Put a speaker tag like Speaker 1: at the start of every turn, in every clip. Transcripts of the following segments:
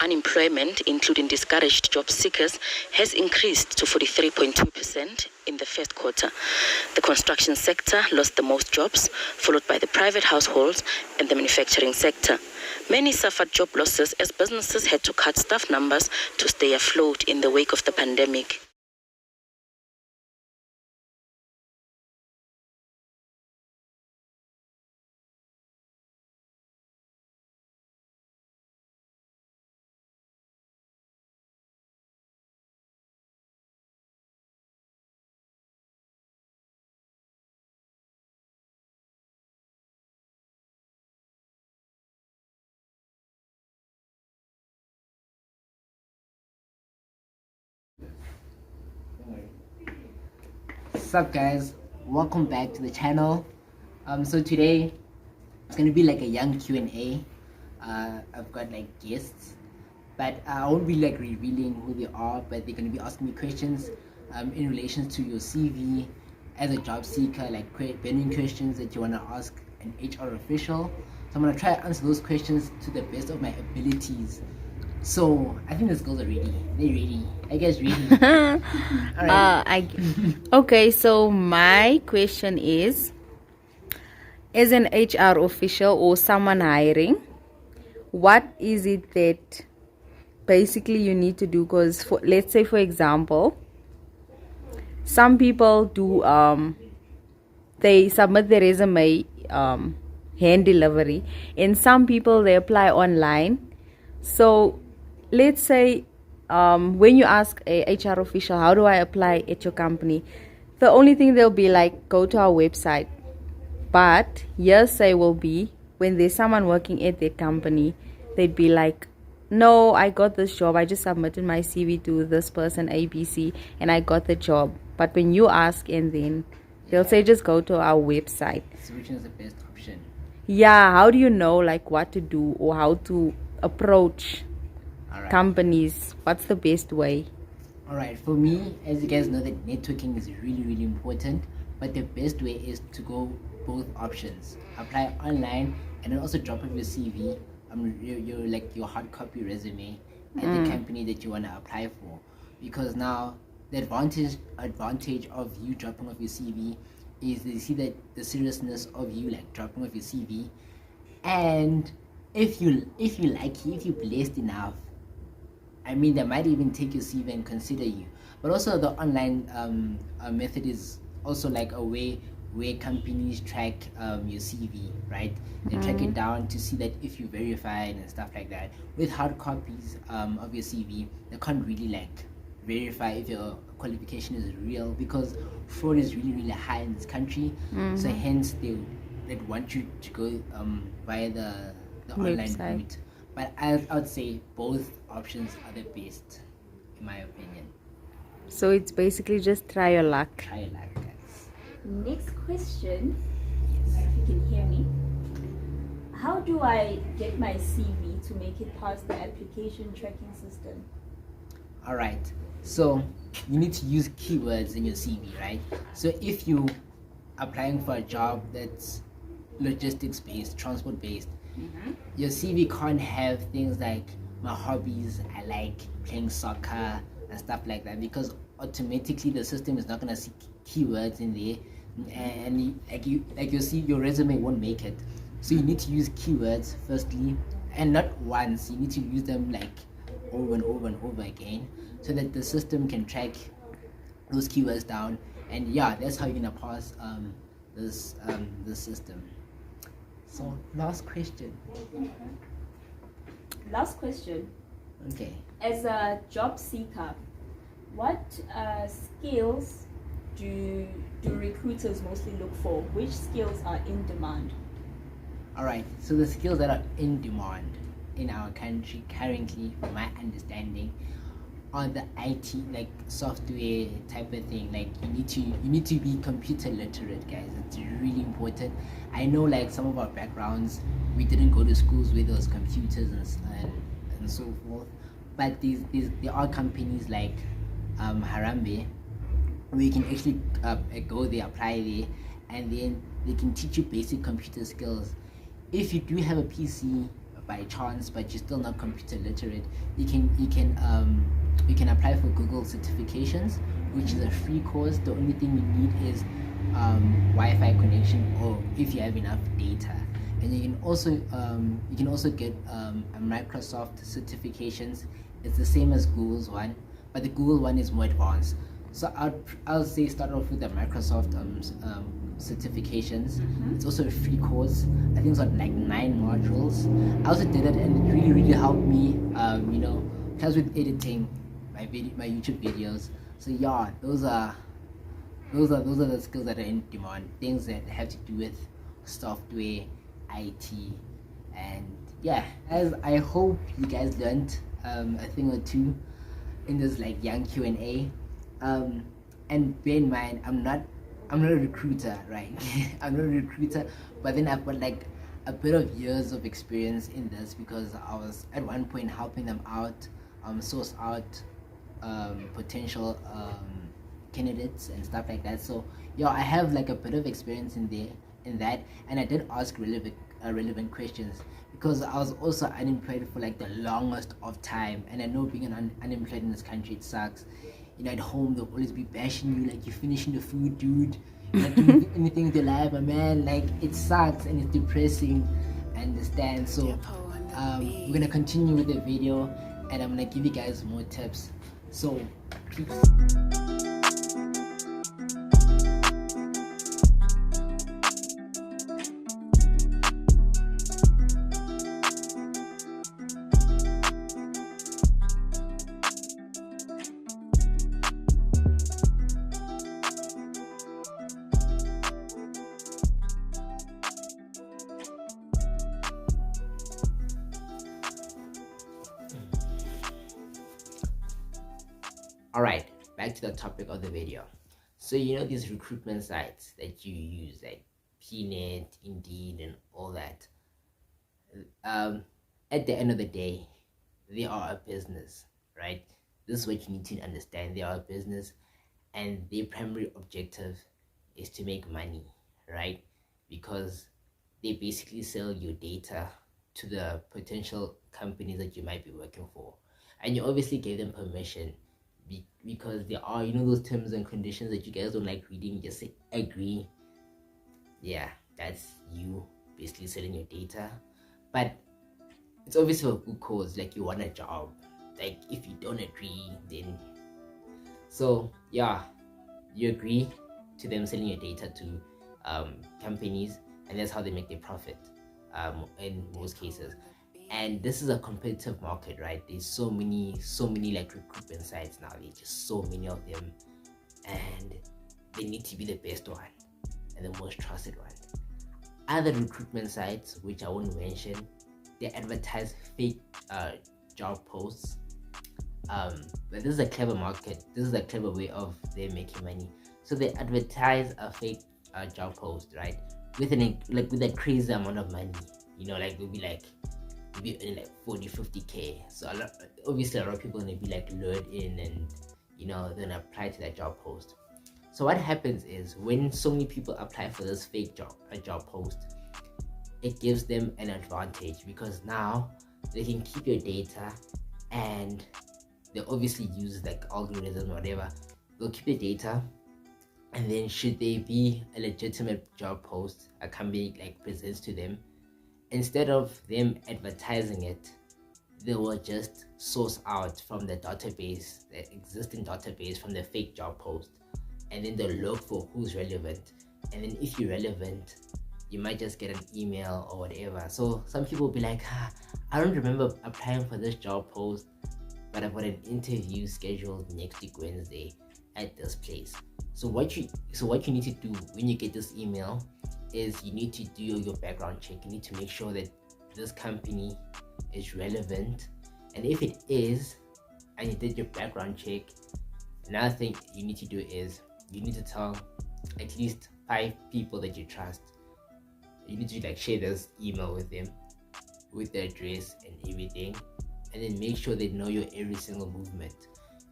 Speaker 1: Unemployment, including discouraged job seekers, has increased to 43.2% in the first quarter. The construction sector lost the most jobs, followed by the private households and the manufacturing sector. Many suffered job losses as businesses had to cut staff numbers to stay afloat in the wake of the pandemic.
Speaker 2: What's up, guys? Welcome back to the channel. So today it's gonna be like a young Q&A. I've got like guests, but I won't be like revealing who they are, but they're gonna be asking me questions in relation to your CV as a job seeker, like burning questions that you wanna ask an HR official. So I'm gonna try to answer those questions to the best of my abilities. So I think those girls are ready. They're ready. I guess ready. All right.
Speaker 3: Okay, so my question is, as an HR official or someone hiring, what is it that basically you need to do? Because let's say, for example, some people do they submit their resume hand delivery, and some people they apply online. So let's say when you ask a HR official, how do I apply at your company, the only thing they'll be like, go to our website. But hearsay will be, when there's someone working at their company, they'd be like, no, I got this job, I just submitted my CV to this person ABC and I got the job. But when you ask, and then they'll say, just go to our website.
Speaker 2: So which is the best option?
Speaker 3: Yeah, how do you know like what to do or how to approach companies? What's the best way?
Speaker 2: Alright, for me, as you guys know, that networking is really important, but the best way is to go both options. Apply online and then also drop off your CV, your hard copy resume at the company that you want to apply for. Because now the advantage of you dropping off your CV is they see that the seriousness of you like dropping off your CV, and if you're blessed enough, I mean, they might even take your CV and consider you. But also the online method is also like a way where companies track your CV, right? They track it down to see that if you're verified and stuff like that. With hard copies of your CV, they can't really like verify if your qualification is real, because fraud is really high in this country. So hence they'd want you to go via the online route. But I would say both options are the best, in my opinion.
Speaker 3: So it's basically just try your luck.
Speaker 2: Try your luck, guys.
Speaker 4: Next question, if you can hear me. How do I get my CV to make it past the application tracking system?
Speaker 2: Alright, so you need to use keywords in your CV, right? So if you applying for a job that's logistics based, transport based, your CV can't have things like my hobbies, I like playing soccer and stuff like that, because automatically the system is not gonna see keywords in there, and your resume won't make it. So you need to use keywords firstly, and not once. You need to use them like over and over again, so that the system can track those keywords down. And yeah, that's how you're gonna pass this system. So last question.
Speaker 4: Last question.
Speaker 2: Okay.
Speaker 4: As a job seeker, what skills do recruiters mostly look for? Which skills are in demand?
Speaker 2: Alright, so the skills that are in demand in our country currently, from my understanding, are the IT, like software type of thing. Like you need to be computer literate, guys. It's really important. I know like some of our backgrounds, we didn't go to schools where there was computers and so forth, but there are companies like Harambe where you can actually go there, apply there, and then they can teach you basic computer skills. If you do have a PC, by chance, but you're still not computer literate, you can apply for Google certifications, which is a free course. The only thing you need is Wi-Fi connection, or if you have enough data. And you can also get a Microsoft certifications. It's the same as Google's one, but the Google one is more advanced. So I'll say start off with the Microsoft certifications. It's also a free course. I think it's got like 9 modules. I also did it, and it really helped me. Helps with editing my YouTube videos. So yeah, those are the skills that are in demand. Things that have to do with software, IT, and yeah. As I hope you guys learned a thing or two in this like young Q&A. And bear in mind, I'm not a recruiter, right? I'm not a recruiter, but then I've got like a bit of years of experience in this, because I was at one point helping them out, source out potential candidates and stuff like that. So yeah, I have like a bit of experience in that, and I did ask relevant questions, because I was also unemployed for like the longest of time, and I know being unemployed in this country, it sucks. At home they'll always be bashing you like you're finishing the food, dude. You're not doing anything with your life, but man, like it sucks and it's depressing. I understand. So we're gonna continue with the video, and I'm gonna give you guys more tips. So peace. Alright, back to the topic of the video. So these recruitment sites that you use, like Pnet, Indeed, and all that, at the end of the day, they are a business, right? This is what you need to understand. They are a business, and their primary objective is to make money, right? Because they basically sell your data to the potential companies that you might be working for, and you obviously gave them permission, because there are those terms and conditions that you guys don't like reading. You just say agree. Yeah, that's you basically selling your data, but it's obviously a good cause. Like, you want a job. Like, if you don't agree, then so yeah, you agree to them selling your data to companies, and that's how they make their profit in most cases. And this is a competitive market, right? There's so many like recruitment sites now. There's just so many of them, and they need to be the best one and the most trusted one. Other recruitment sites, which I won't mention, they advertise fake job posts. But this is a clever market. This is a clever way of them making money. So they advertise a fake job post, right? With a crazy amount of money. Like they'll be earning like 40-50k. So obviously a lot of people will be like lured in, and then apply to that job post. So what happens is, when so many people apply for this fake job post, it gives them an advantage, because now they can keep your data, and they obviously use like algorithms or whatever. They'll keep the data, and then should they be a legitimate job post, a company like presents to them, instead of them advertising it, they will just source out from the database, the existing database, from the fake job post, and then they'll look for who's relevant. And then if you're relevant, you might just get an email or whatever. So some people will be like, I don't remember applying for this job post, but I've got an interview scheduled next week Wednesday at this place. So what you need to do when you get this email is, you need to do your background check. You need to make sure that this company is relevant, and if it is, and you did your background check, another thing you need to do is, you need to tell at least 5 people that you trust. You need to share this email with them, with the address and everything, and then make sure they know your every single movement,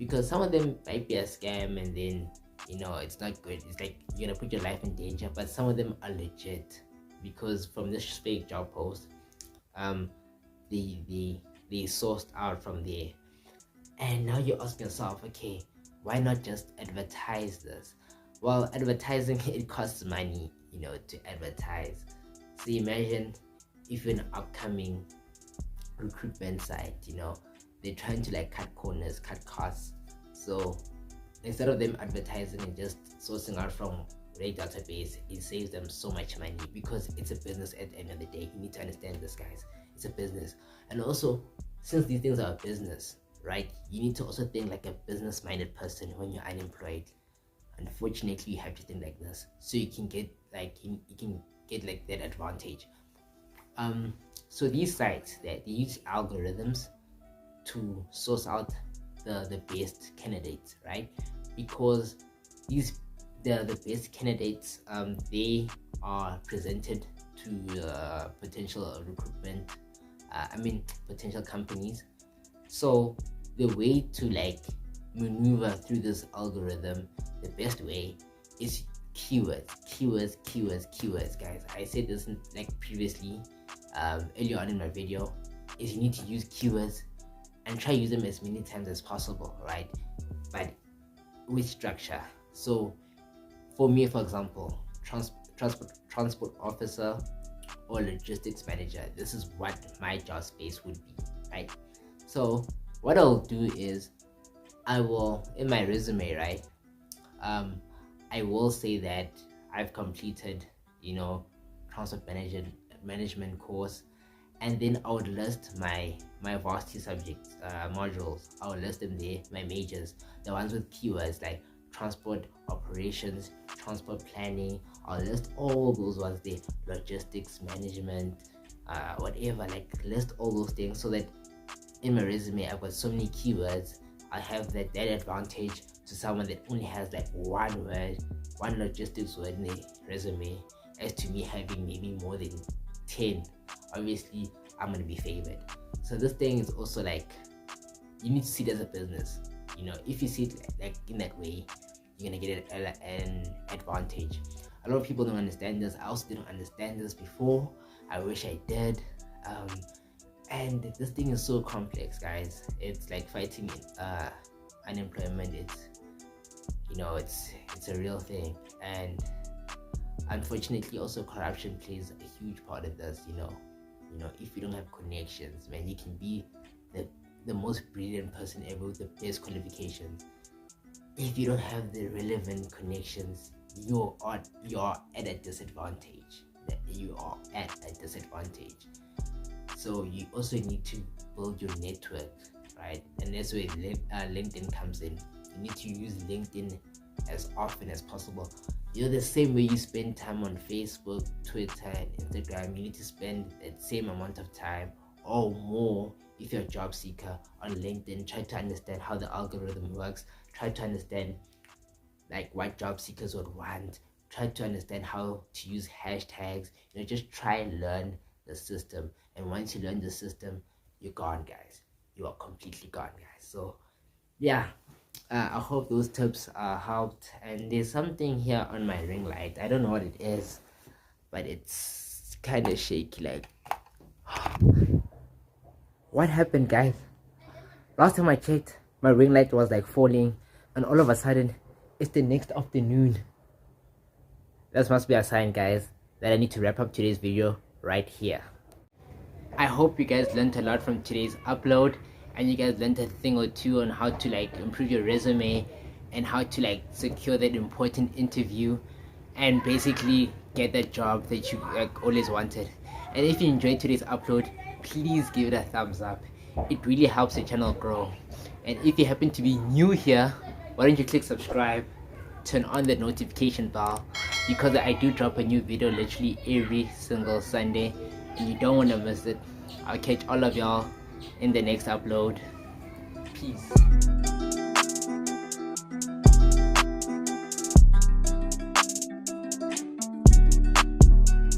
Speaker 2: because some of them might be a scam, and then it's not good. It's like you're gonna put your life in danger. But some of them are legit, because from this fake job post, they sourced out from there. And now you ask yourself, okay, why not just advertise this? Well, advertising, it costs money, to advertise. So imagine if you're an upcoming recruitment site, they're trying to like cut corners, cut costs. So instead of them advertising and just sourcing out from their database, it saves them so much money, because it's a business at the end of the day. You need to understand this, guys. It's a business. And also, since these things are a business, right, you need to also think like a business-minded person when you're unemployed. Unfortunately, you have to think like this, so you can get like that advantage. So these sites, they use algorithms to source out the best candidates, right? Because the best candidates, they are presented to potential recruitment, potential companies. So the way to like maneuver through this algorithm, the best way is keywords, guys. I said this like previously, earlier on in my video, is you need to use keywords and try use them as many times as possible, right? But with structure. So for me, for example, transport officer or logistics manager, this is what my job space would be, right? So what I'll do is, I will, in my resume, right, I will say that I've completed, transport management course, and then I would list my varsity subjects, modules. I will list them there, my majors, the ones with keywords like transport operations, transport planning. I'll list all those ones there, logistics management, whatever, like list all those things, so that in my resume I've got so many keywords. I have that advantage to someone that only has like one logistics word in the resume, as to me having maybe more than 10. Obviously, I'm gonna be favored. So this thing is also like, you need to see it as a business. If you see it like in that way, you're gonna get an advantage. A lot of people don't understand this. I also didn't understand this before. I wish I did. And this thing is so complex, guys. It's like fighting unemployment. It's a real thing, and unfortunately also corruption plays a huge part of this. If you don't have connections, man, you can be the most brilliant person ever with the best qualifications. If you don't have the relevant connections, you're at a disadvantage. So you also need to build your network, right? And that's where LinkedIn comes in. You need to use LinkedIn as often as possible. The same way you spend time on Facebook, Twitter, and Instagram, you need to spend that same amount of time or more if you're a job seeker on LinkedIn. Try to understand how the algorithm works. Try to understand like what job seekers would want. Try to understand how to use hashtags. Just try and learn the system. And once you learn the system, you're gone, guys. You are completely gone, guys. So yeah, I hope those tips helped. And there's something here on my ring light. I don't know what it is, but it's kind of shaky. Like, what happened, guys? Last time I checked, my ring light was like falling, and all of a sudden it's the next afternoon. That must be a sign, guys, that I need to wrap up today's video right here. I hope you guys learned a lot from today's upload, and you guys learned a thing or two on how to like improve your resume and how to like secure that important interview and basically get that job that you like always wanted. And if you enjoyed today's upload, please give it a thumbs up. It really helps the channel grow. And if you happen to be new here, why don't you click subscribe, turn on the notification bell, because I do drop a new video literally every single Sunday and you don't want to miss it. I'll catch all of y'all in the next upload. Peace.